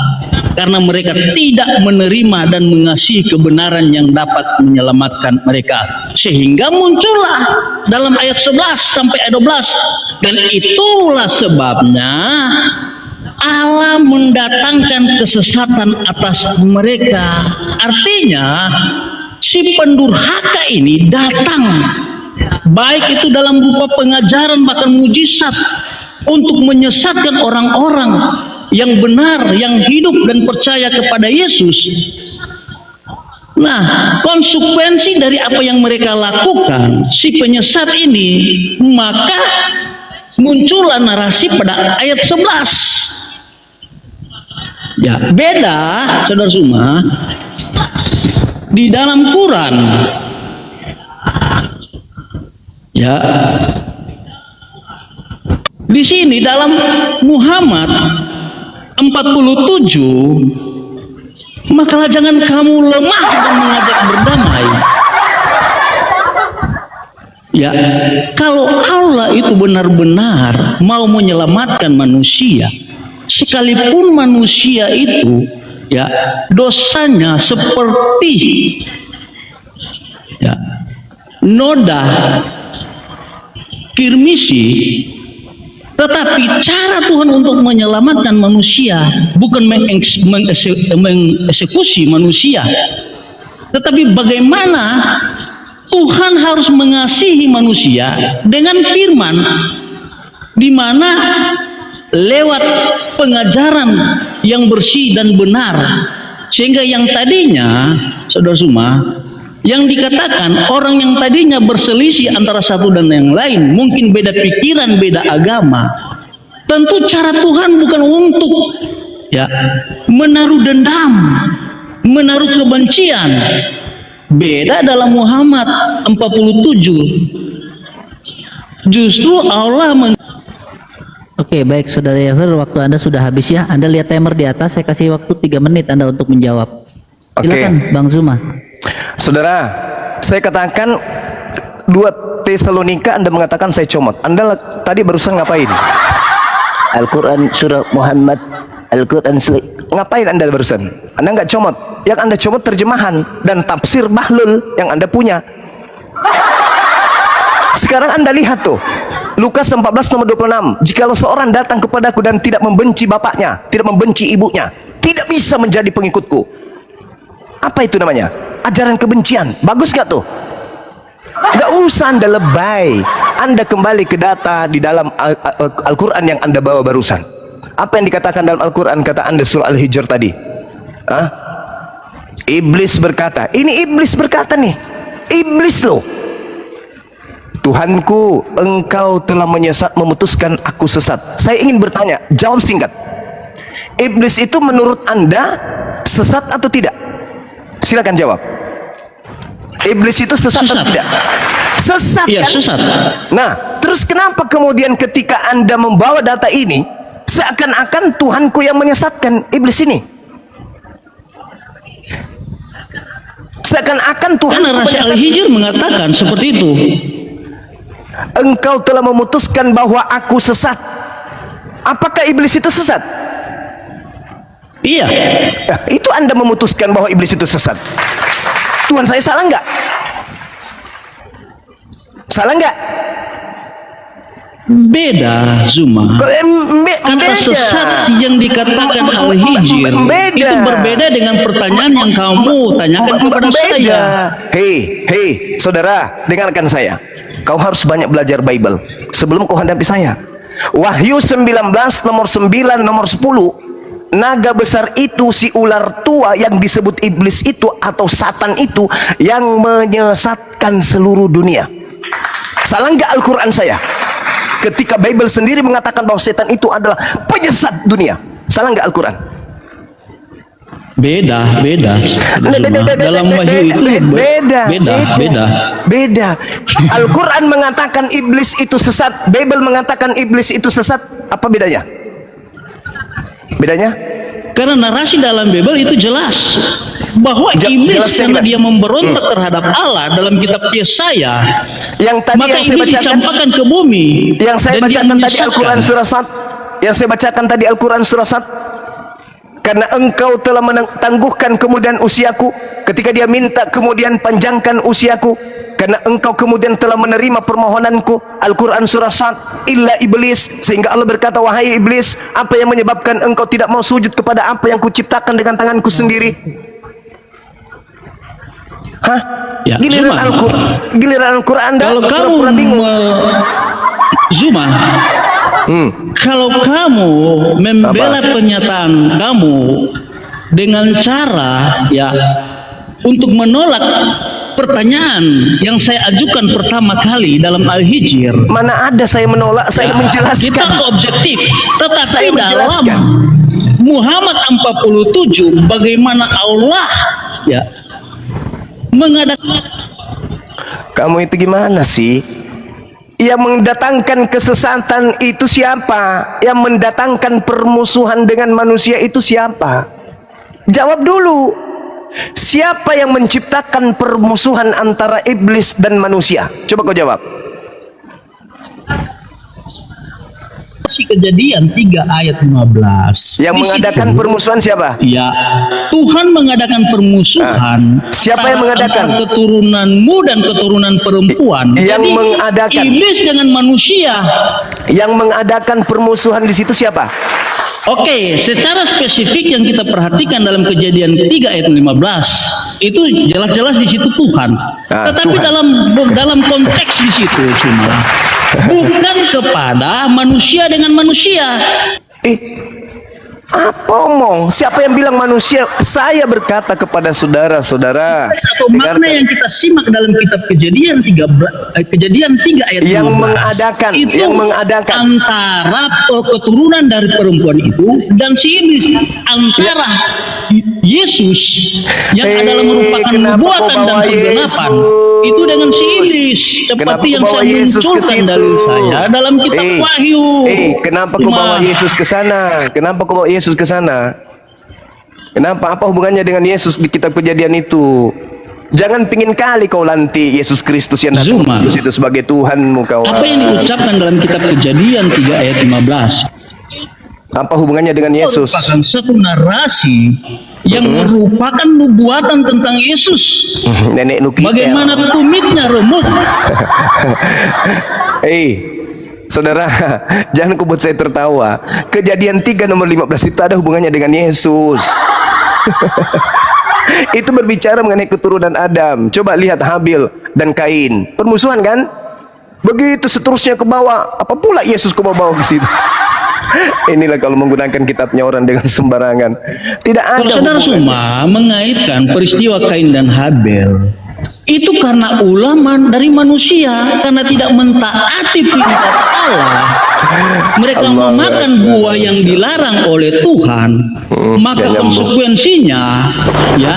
karena mereka tidak menerima dan mengasihi kebenaran yang dapat menyelamatkan mereka. Sehingga muncullah dalam ayat 11 sampai ayat 12, dan itulah sebabnya Allah mendatangkan kesesatan atas mereka. Artinya si pendurhaka ini datang, baik itu dalam rupa pengajaran bahkan mujizat, untuk menyesatkan orang-orang yang benar, yang hidup dan percaya kepada Yesus. Nah, konsekuensi dari apa yang mereka lakukan, si penyesat ini, maka muncullah narasi pada ayat 11. Ya, beda, saudara Suma, di dalam Quran. Ya, di sini dalam Muhammad 47, maka jangan kamu lemah dan mengajak berdamai. Ya, kalau Allah itu benar-benar mau menyelamatkan manusia, sekalipun manusia itu ya dosanya seperti ya noda kirmisi, tetapi cara Tuhan untuk menyelamatkan manusia bukan mengeksekusi manusia, tetapi bagaimana Tuhan harus mengasihi manusia dengan firman, di mana lewat pengajaran yang bersih dan benar, sehingga yang tadinya, saudara Suma, yang dikatakan orang yang tadinya berselisih antara satu dan yang lain, mungkin beda pikiran, beda agama, tentu cara Tuhan bukan untuk ya menaruh dendam, menaruh kebencian. Beda dalam Muhammad 47, justru Allah Oke, baik saudara Yahir, waktu Anda sudah habis ya. Anda lihat timer di atas, saya kasih waktu 3 menit Anda untuk menjawab. Silakan Bang Zuma. Saudara, saya katakan 2 Tesalonika, Anda mengatakan saya comot. Anda tadi barusan ngapain? Al-Quran surah Muhammad, Al-Quran surah. Ngapain Anda barusan? Anda nggak comot. Yang Anda comot terjemahan dan tafsir bahlul yang Anda punya. Sekarang Anda lihat tuh, Lukas 14 nomor 26. Jikalau seorang datang kepadaku dan tidak membenci bapaknya, tidak membenci ibunya, tidak bisa menjadi pengikutku. Apa itu namanya? Ajaran kebencian. Bagus gak tuh? Gak usah Anda lebay. Anda kembali ke data di dalam Al-Quran yang Anda bawa barusan. Apa yang dikatakan dalam Al-Quran, kata Anda surah Al-Hijr tadi? Hah? Iblis berkata. Ini iblis berkata nih. Iblis loh. Tuhanku, engkau telah memutuskan aku sesat. Saya ingin bertanya, jawab singkat. Iblis itu menurut Anda sesat atau tidak? Silakan jawab. Iblis itu sesat atau tidak? Sesat ya, kan? sesat. Nah, terus kenapa kemudian ketika Anda membawa data ini, seakan-akan Tuhanku yang menyesatkan iblis ini? Seakan-akan Tuhan Karena Rasul Al-Hijr mengatakan seperti itu. engkau telah memutuskan bahwa aku sesat. Apakah iblis itu sesat? Iya. Itu Anda memutuskan bahwa iblis itu sesat. Tuhan saya salah enggak? Salah enggak? Beda, Zuma. Kata sesat yang dikatakan Al-Hijr itu berbeda dengan pertanyaan yang kamu tanyakan kepada saya. Hei, saudara, dengarkan saya. Kau harus banyak belajar Bible sebelum kau hadapi saya. Wahyu 19 nomor 9 nomor 10, naga besar itu, si ular tua yang disebut iblis itu atau satan itu, yang menyesatkan seluruh dunia. Salah enggak Al-Quran saya ketika Bible sendiri mengatakan bahwa setan itu adalah penyesat dunia? Salah enggak Al-Quran? Beda. Dalam Wahyu itu beda. Al-Quran mengatakan iblis itu sesat, Bible mengatakan iblis itu sesat. Apa bedanya? Karena narasi dalam Bible itu jelas bahwa iblis karena dia memberontak terhadap Allah dalam kitab Yesaya, maka ini dicampakkan ke bumi. Yang saya bacakan tadi Al-Quran surah 1. Yang saya bacakan tadi Al-Quran surah 1. Karena engkau telah menangguhkan kemudian usiaku, ketika dia minta kemudian panjangkan usiaku, karena engkau kemudian telah menerima permohonanku. Al-Quran surah 1. Illa iblis, sehingga Allah berkata, wahai iblis, apa yang menyebabkan engkau tidak mau sujud kepada apa yang kuciptakan dengan tanganku sendiri? Hah? Ya, giliran Al-Quran Anda kalau pura-pura bingung. Zuma, kalau kamu membela pernyataan kamu dengan cara ya untuk menolak pertanyaan yang saya ajukan pertama kali dalam Al-Hijr, mana ada saya menolak, saya menjelaskan. Kita objektif, tetapi saya menjelaskan. Dalam Muhammad 47 bagaimana Allah ya mengadakan. Kamu itu gimana sih? Yang mendatangkan kesesatan itu siapa? Yang mendatangkan permusuhan dengan manusia itu siapa? Jawab dulu. Siapa yang menciptakan permusuhan antara iblis dan manusia? Coba kau jawab. Kejadian 3 ayat 15. Yang mengadakan permusuhan siapa? Ya, Tuhan mengadakan permusuhan. Siapa yang mengadakan? Antara keturunanmu dan keturunan perempuan. Yang jadi, mengadakan iblis dengan manusia. Yang mengadakan permusuhan di situ siapa? Oke, secara spesifik yang kita perhatikan dalam Kejadian 3 ayat 15 itu jelas-jelas di situ Tuhan. Tetapi Tuhan. dalam konteks di situ cuma bukan kepada manusia dengan manusia. Apa omong? Siapa yang bilang manusia? Saya berkata kepada saudara-saudara, Satu makna yang kita simak dalam kitab Kejadian 3 ayat 15 yang mengadakan antara keturunan dari perempuan itu dan si iblis, antara Yesus yang adalah merupakan nubuatan dan penggenapan itu dengan si iblis, seperti yang saya munculkan dalil saya dalam kitab Wahyu. Kenapa kau bawa Yesus ke sana? Kenapa kau bawa Yesus ke sana? Kenapa? Apa hubungannya dengan Yesus di kitab Kejadian itu? Jangan pingin kali kau lanti Yesus Kristus yang datang itu sebagai Tuhanmu kawan. Apa yang diucapkan dalam kitab Kejadian 3 ayat 15? Apa hubungannya dengan Yesus? Merupakan satu narasi yang merupakan nubuatan tentang Yesus. Nenek Nukitel. Bagaimana tumitnya remuk. Saudara, jangan kau buat saya tertawa. Kejadian 3 nomor 15 itu ada hubungannya dengan Yesus. Itu berbicara mengenai keturunan Adam. Coba lihat Habil dan Kain. Permusuhan kan? Begitu seterusnya ke bawah. Apa pula Yesus ke bawah ke situ? Inilah kalau menggunakan kitabnya orang dengan sembarangan. Tidak ada. Kalau saudara semua mengaitkan peristiwa Kain dan Habel itu karena ulama dari manusia, karena tidak mentaati perintah Allah, mereka memakan buah yang dilarang oleh Tuhan, maka konsekuensinya ya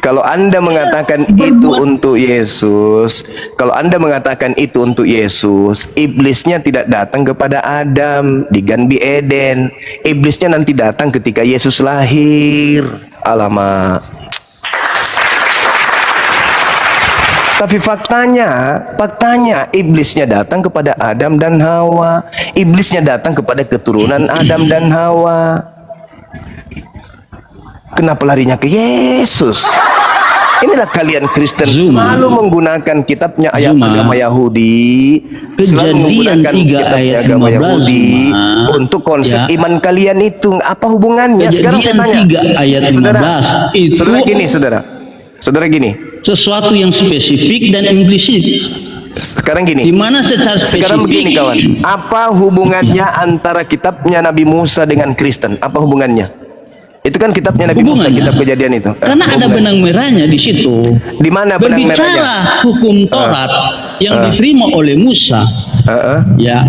kalau Anda mengatakan itu untuk Yesus, kalau Anda mengatakan itu untuk Yesus, iblisnya tidak datang kepada Adam di Ganbi Eden. Iblisnya nanti datang ketika Yesus lahir. Alamak. Tapi faktanya iblisnya datang kepada Adam dan Hawa. Iblisnya datang kepada keturunan Adam dan Hawa. Kenapa larinya ke Yesus? Inilah kalian Kristen selalu menggunakan kitabnya ayat agama Yahudi, selalu menggunakan kitabnya agama Yahudi untuk konsep iman kalian itu. Apa hubungannya? Sekarang saya tanya, saudara gini, sesuatu yang spesifik dan implisit. Sekarang gini, Di mana secara spesifik? sekarang begini kawan, apa hubungannya antara kitabnya Nabi Musa dengan Kristen? Apa hubungannya? Itu kan kitabnya Nabi Musa, kitab Kejadian itu. Karena ada benang merahnya di situ. Di mana benang merahnya? Berbicara hukum Taurat yang diterima oleh Musa, ya,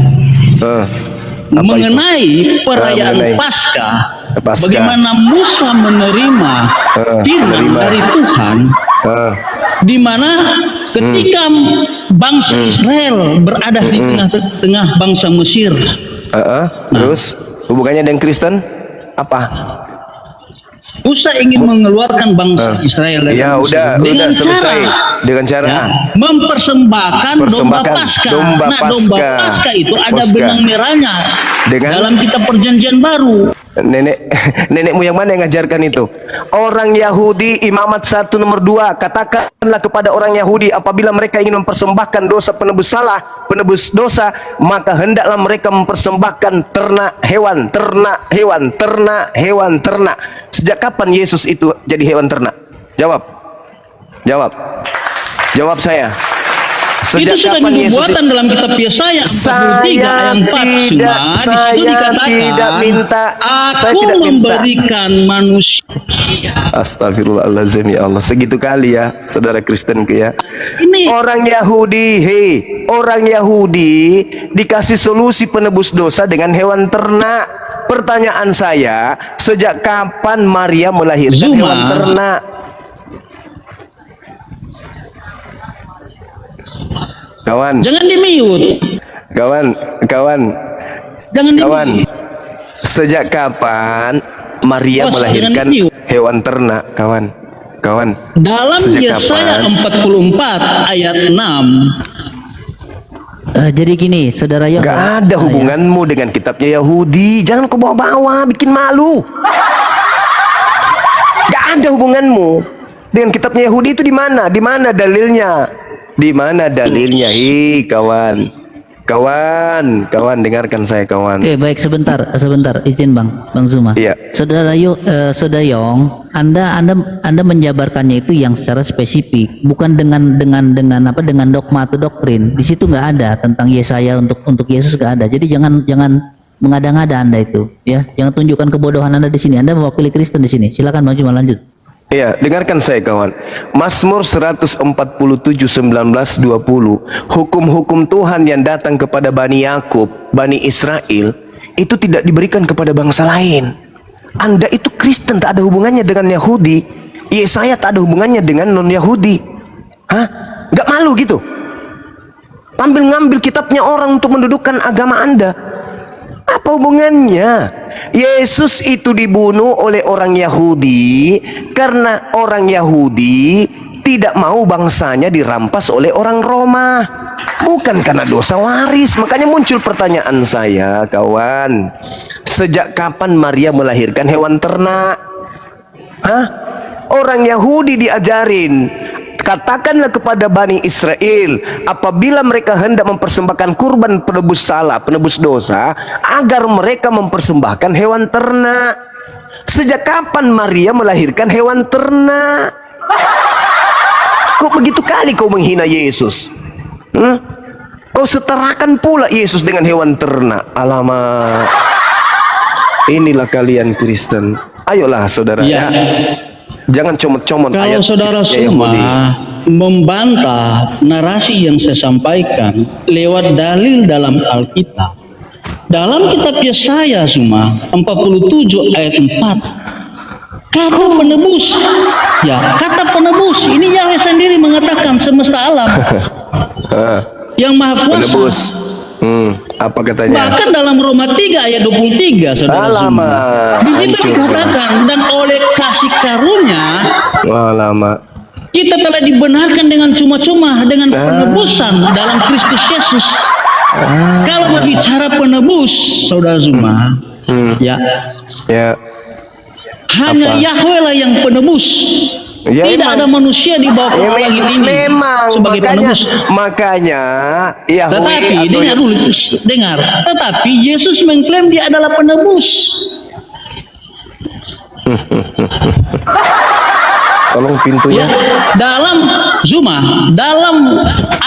mengenai perayaan mengenai Paskah, Paskah. bagaimana Musa menerima firman dari Tuhan, di mana ketika bangsa Israel berada di tengah-tengah bangsa Mesir. Terus hubungannya dengan Kristen apa? Musa ingin mengeluarkan bangsa Israel dari Ya Mesir udah selesai dengan cara mempersembahkan domba Paskah. domba Nah, domba Paskah. Paskah itu ada Paskah. benang merahnya Dengan? dalam kitab Perjanjian Baru. Nenekmu yang mana yang ngajarkan itu? Orang Yahudi, Imamat 1 nomor 2, katakanlah kepada orang Yahudi apabila mereka ingin mempersembahkan dosa penebus dosa, maka hendaklah mereka mempersembahkan ternak hewan. Sejak kapan Yesus itu jadi hewan ternak? Jawab saya. Sejak Itu sudah kapan Yesus dibuatan dalam kitab Yesaya 43 ayat 4. saya tidak minta, saya Aku tidak minta. memberikan manusia. Astagfirullahaladzim, ya Allah, segitu kali ya saudara Kristen ya. Ini Orang Yahudi dikasih solusi penebus dosa dengan hewan ternak. Pertanyaan saya, sejak kapan Maria melahirkan Zuma. hewan ternak? Kawan, Jangan di-mute. kawan, Jangan kawan. di-mute. Sejak kapan Maria Bos, melahirkan jangan di-mute. hewan ternak, kawan? Dalam Sejak Yesaya kapan? 44 ayat 6. Jadi gini, saudara Yoh. Gak ada hubunganmu dengan kitabnya Yahudi. Jangan kau bawa-bawa, bikin malu. Gak ada hubunganmu dengan kitabnya Yahudi itu. Di mana? Di mana dalilnya? Di mana dalilnya? Hi, kawan, dengarkan saya, kawan. Baik, sebentar, izin Bang Zuma. Iya. Saudara Yong, Anda menjabarkannya itu yang secara spesifik, bukan dengan dogma atau doktrin. Di situ nggak ada tentang Yesaya untuk Yesus, nggak ada. Jadi jangan mengada-ngada Anda itu, ya. Jangan tunjukkan kebodohan Anda di sini. Anda mewakili Kristen di sini. Silakan Bang Zuma, lanjut. Iya, dengarkan saya, kawan. Mazmur 147 19-20. Hukum-hukum Tuhan yang datang kepada Bani Yakub, Bani Israel, itu tidak diberikan kepada bangsa lain. Anda itu Kristen, tak ada hubungannya dengan Yahudi. Yesaya tak ada hubungannya dengan non-Yahudi. Hah? Gak malu gitu? Ambil ngambil kitabnya orang untuk mendudukkan agama Anda. Apa hubungannya? Yesus itu dibunuh oleh orang Yahudi karena orang Yahudi tidak mau bangsanya dirampas oleh orang Roma, bukan karena dosa waris. Makanya muncul pertanyaan saya, kawan, sejak kapan Maria melahirkan hewan ternak? Hah? Orang Yahudi diajarin, katakanlah kepada Bani Israel apabila mereka hendak mempersembahkan kurban penebus dosa, agar mereka mempersembahkan hewan ternak. Sejak kapan Maria melahirkan hewan ternak? Kok begitu kali kau menghina Yesus? Kau setarakan pula Yesus dengan hewan ternak. Alamak, inilah kalian Kristen. Ayolah saudara, ya. Jangan comot-comot Kalau ayat saudara semua membantah narasi yang saya sampaikan lewat dalil dalam Alkitab, dalam kitab Yesaya semua 47 ayat 4, kata penebus, ya, kata penebus ini Yahweh sendiri mengatakan, semesta alam yang maha kuasa. penebus. Apa katanya? Bahkan dalam Roma 3 ayat 23, saudara semua, di situ hancur. dikatakan, dan oleh kasih karunia Lama. Kita telah dibenarkan dengan cuma-cuma dengan penebusan dalam Kristus Yesus. Kalau berbicara penebus, Saudara Zuma, ya, hanya Yahweh lah yang penebus. Ya, Tidak ada manusia di bawah ya, langit ini memang sebagai penebus. makanya Yahweh Tetapi atau dengar dulu, dengar. Tetapi Yesus mengklaim dia adalah penebus. tolong pintunya. Ya, dalam Zuma, dalam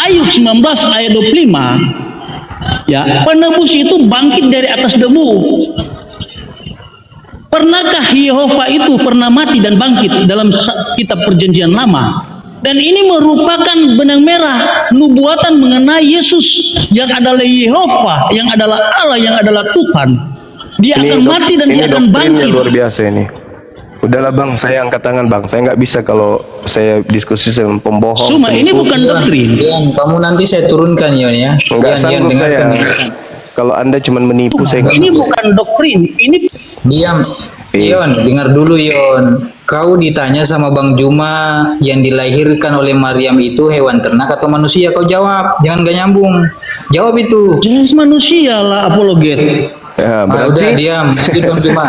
Ayub 19 ayat 25, ya, penebus itu bangkit dari atas debu. Pernahkah Yehova itu pernah mati dan bangkit dalam kitab Perjanjian Lama? Dan ini merupakan benang merah nubuatan mengenai Yesus yang adalah Yehova, yang adalah Allah, yang adalah Tuhan. Dia akan mati dan dia akan bangkit. Luar biasa ini. Udahlah bang, saya angkat tangan bang. Saya nggak bisa kalau saya diskusi sama pembohong. Cuma ini bukan doktrin. Yon, kamu nanti saya turunkan Yon ya. Nggak sanggup saya. Kalau anda cuma menipu, saya nggak. Ini bukan doktrin. Ini Diam. Yon, dengar dulu Yon. Kau ditanya sama Bang Juma, yang dilahirkan oleh Maryam itu hewan ternak atau manusia? Kau jawab, jangan gak nyambung. Jawab itu. jenis manusia lah apologet. Ya, Udah berarti diam, lanjut Bang Juma.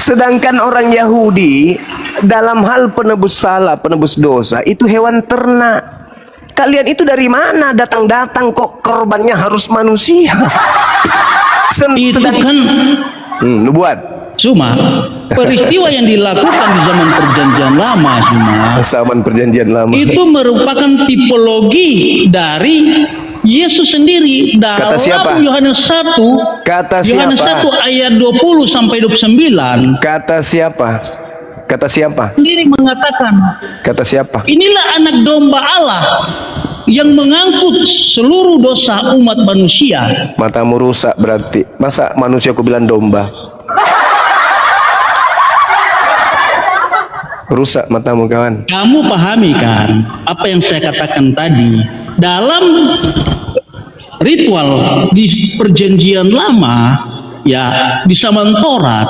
sedangkan orang Yahudi dalam hal penebus salah, penebus dosa itu hewan ternak. Kalian itu dari mana datang-datang kok korbannya harus manusia? Itu Sedang kan lu buat cuma peristiwa yang dilakukan di zaman Perjanjian Lama, cuma zaman Perjanjian Lama. itu merupakan tipologi dari Yesus sendiri. Kata siapa? Dalam Yohanes 1, Kata Yohanes siapa? 1 ayat 20 sampai 29 Kata siapa? Kata siapa? sendiri mengatakan, Kata siapa? inilah anak domba Allah yang mengangkut seluruh dosa umat manusia. Matamu rusak berarti. Masa manusia aku bilang domba? Rusak matamu kawan. Kamu pahami kan apa yang saya katakan tadi? Dalam ritual di Perjanjian Lama, ya, di zaman Taurat.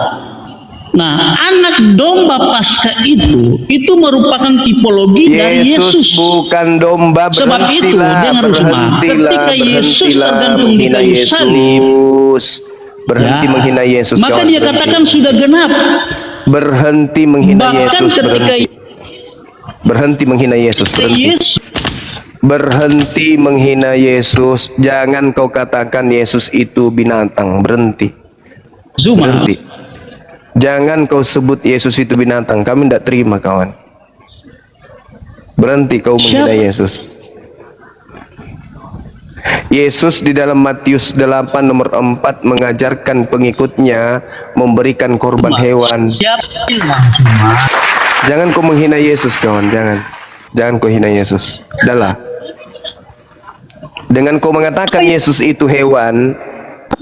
Nah, anak domba Paskah itu merupakan tipologi dari Yesus. Bukan domba. Sebab itu, dengar Usma, ketika Yesus tergantung di kayu salib, berhenti ya, menghina Yesus. maka kawan, dia berhenti. katakan sudah genap. Berhenti menghina Bahkan Yesus. ketika Berhenti menghina Yesus. Berhenti. Yesus Berhenti menghina Yesus. Jangan kau katakan Yesus itu binatang. Berhenti. Zuma, Berhenti. Jangan kau sebut Yesus itu binatang. Kami tidak terima kawan. Berhenti kau menghina Yesus. Yesus di dalam Matius 8 nomor 4 mengajarkan pengikutnya memberikan korban hewan. siapa bilang, Zuma? Jangan kau menghina Yesus kawan. Jangan kau hina Yesus. Dahlah. Dengan kau mengatakan Yesus itu hewan,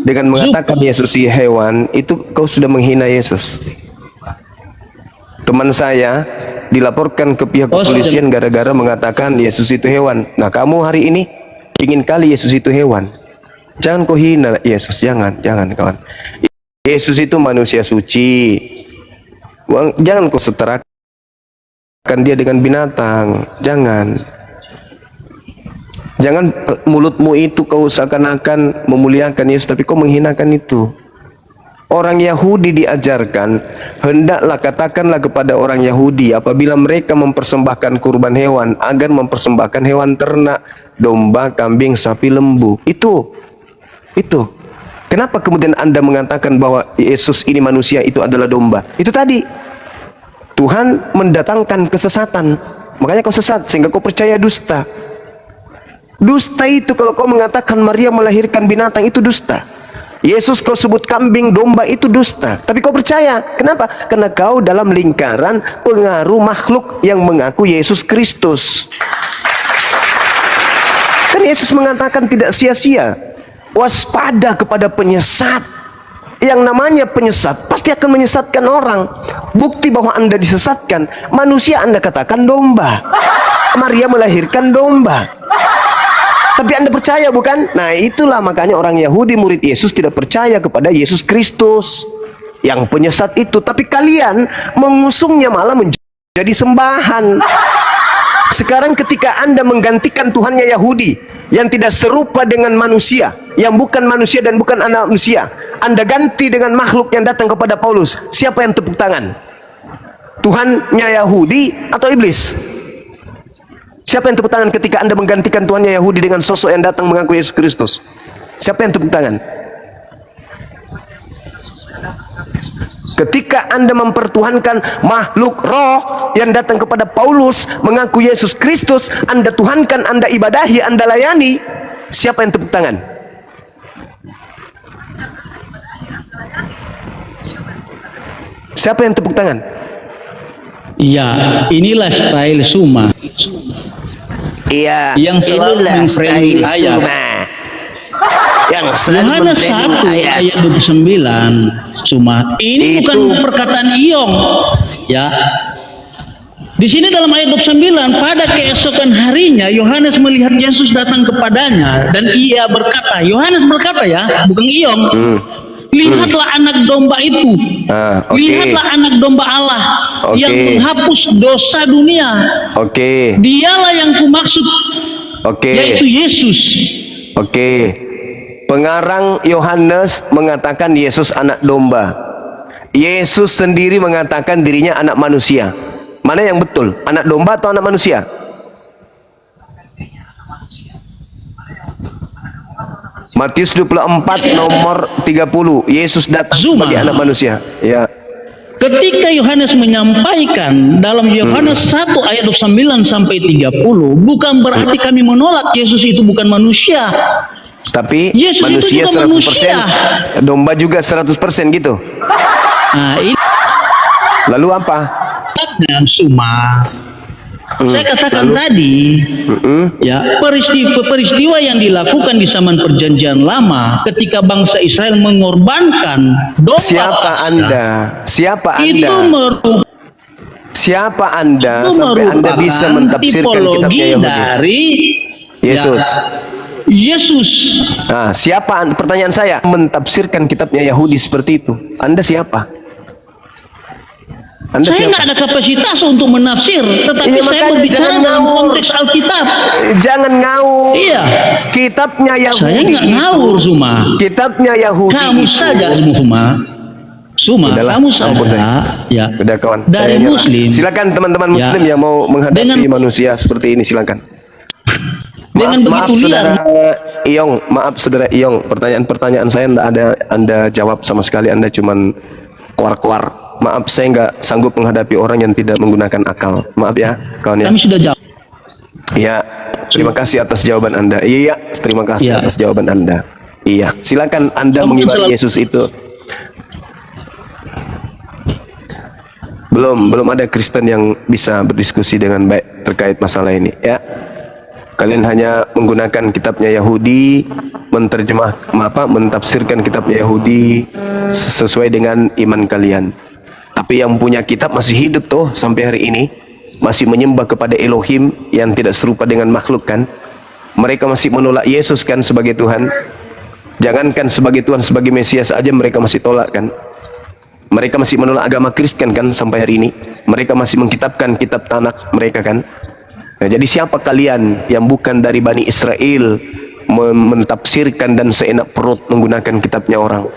dengan mengatakan Yesus itu hewan, itu kau sudah menghina Yesus. Teman saya dilaporkan ke pihak kepolisian gara-gara mengatakan Yesus itu hewan. Nah, kamu hari ini ingin kali Yesus itu hewan. Jangan kau hina Yesus, jangan kawan. Yesus itu manusia suci. Jangan kau setarakan dia dengan binatang. Jangan mulutmu itu kau seakan-akan memuliakan Yesus, tapi kau menghinakan itu. Orang Yahudi diajarkan, hendaklah katakanlah kepada orang Yahudi apabila mereka mempersembahkan kurban hewan, agar mempersembahkan hewan ternak, domba, kambing, sapi, lembu. Itu. Kenapa kemudian Anda mengatakan bahwa Yesus ini manusia, itu adalah domba? Itu tadi. Tuhan mendatangkan kesesatan. Makanya kau sesat sehingga kau percaya dusta. Dusta itu kalau kau mengatakan Maria melahirkan binatang, itu dusta. Yesus kau sebut kambing, domba, itu dusta. Tapi kau percaya. Kenapa? Karena kau dalam lingkaran pengaruh makhluk yang mengaku Yesus Kristus. Kan Yesus mengatakan tidak sia-sia. Waspada kepada penyesat. Yang namanya penyesat pasti akan menyesatkan orang. Bukti bahwa Anda disesatkan, manusia Anda katakan domba. Maria melahirkan domba. Tapi Anda percaya bukan? Nah, itulah makanya orang Yahudi murid Yesus tidak percaya kepada Yesus Kristus yang penyesat itu. Tapi kalian mengusungnya malah menjadi jadi sembahan. Sekarang ketika Anda menggantikan Tuhannya Yahudi yang tidak serupa dengan manusia, yang bukan manusia dan bukan anak manusia, Anda ganti dengan makhluk yang datang kepada Paulus, siapa yang tepuk tangan? Tuhannya Yahudi atau iblis? Siapa yang tepuk tangan ketika Anda menggantikan Tuhannya Yahudi dengan sosok yang datang mengaku Yesus Kristus? Siapa yang tepuk tangan? Ketika Anda mempertuhankan makhluk roh yang datang kepada Paulus mengaku Yesus Kristus, Anda tuhankan, Anda ibadahi, Anda layani, siapa yang tepuk tangan? Siapa yang tepuk tangan? Iya, inilah style Suma Iya, yang selalu inilah memframing style ayat. Suma yang selalu Yohanes memframing 1 ayat. ayat 29, Suma. Ini Itu. bukan perkataan Iyong, ya. Di sini dalam ayat 29, pada keesokan harinya Yohanes melihat Yesus datang kepadanya dan ia berkata, Yohanes berkata ya, bukan Iyong. Lihatlah anak domba itu. Oke. Lihatlah anak domba Allah Oke. yang menghapus dosa dunia. Oke, Dialah yang kumaksud, oke, yaitu Yesus. oke. Pengarang Yohanes mengatakan Yesus anak domba. Yesus sendiri mengatakan dirinya anak manusia. Mana yang betul? Anak domba atau anak manusia? Matius 24 nomor 30. Yesus datang Zuma. sebagai anak manusia. Ya. Ketika Yohanes menyampaikan dalam Yohanes 1 ayat 29 sampai 30, bukan berarti kami menolak Yesus itu bukan manusia. Tapi Yesus itu manusia juga 100%, manusia. domba juga 100% gitu. Nah, ini Lalu apa? Suma. Saya katakan tadi, ya, peristiwa yang dilakukan di zaman Perjanjian Lama ketika bangsa Israel mengorbankan domba Siapa Paskah, Anda? Siapa itu Anda? Siapa Anda sampai Anda bisa mentafsirkan tipologi kitabnya Yahudi? dari Yesus. ya, Yesus. Nah, siapa pertanyaan saya mentafsirkan kitabnya Yahudi seperti itu? Anda siapa? Anda Saya siapa? nggak ada kapasitas untuk menafsir, tetapi Iya, saya makanya berbicara jangan dalam ngawur. konteks Alkitab. Jangan ngawur. Iya. Kitabnya Yahudi Saya nggak itu. ngawur, Suma. Kitabnya Yahudi Kamu itu. saja, Suma. Suma, Udahlah, kamu ampun saja, ya. Udah kawan. Dari saya nyerah. Muslim. Silakan teman-teman Ya. Muslim yang mau menghadapi Dengan- manusia seperti ini, silakan. Dengan Maaf begitu saudara liar. Iyong, maaf saudara Iyong, pertanyaan-pertanyaan saya tidak ada Anda jawab sama sekali, Anda cuman keluar-keluar. Maaf, saya nggak sanggup menghadapi orang yang tidak menggunakan akal. Maaf ya, kawan ya. Kami sudah jawab. Iya, terima kasih atas jawaban Anda. Iya, terima kasih Iya. atas jawaban Anda. Iya, silakan Anda Kamu kan mengibadi selalu- Yesus itu. Belum ada Kristen yang bisa berdiskusi dengan baik terkait masalah ini, ya. Kalian hanya menggunakan kitabnya Yahudi, mentafsirkan kitabnya Yahudi sesuai dengan iman kalian. Tapi yang punya kitab masih hidup tuh sampai hari ini, masih menyembah kepada Elohim yang tidak serupa dengan makhluk kan. Mereka masih menolak Yesus kan sebagai Tuhan. Jangankan sebagai Tuhan, sebagai Mesias aja mereka masih tolak kan. Mereka masih menolak agama Kristen kan sampai hari ini. Mereka masih mengkitabkan kitab Tanakh mereka kan. Nah, jadi siapa kalian yang bukan dari Bani Israel mentafsirkan dan seenak perut menggunakan kitabnya orang?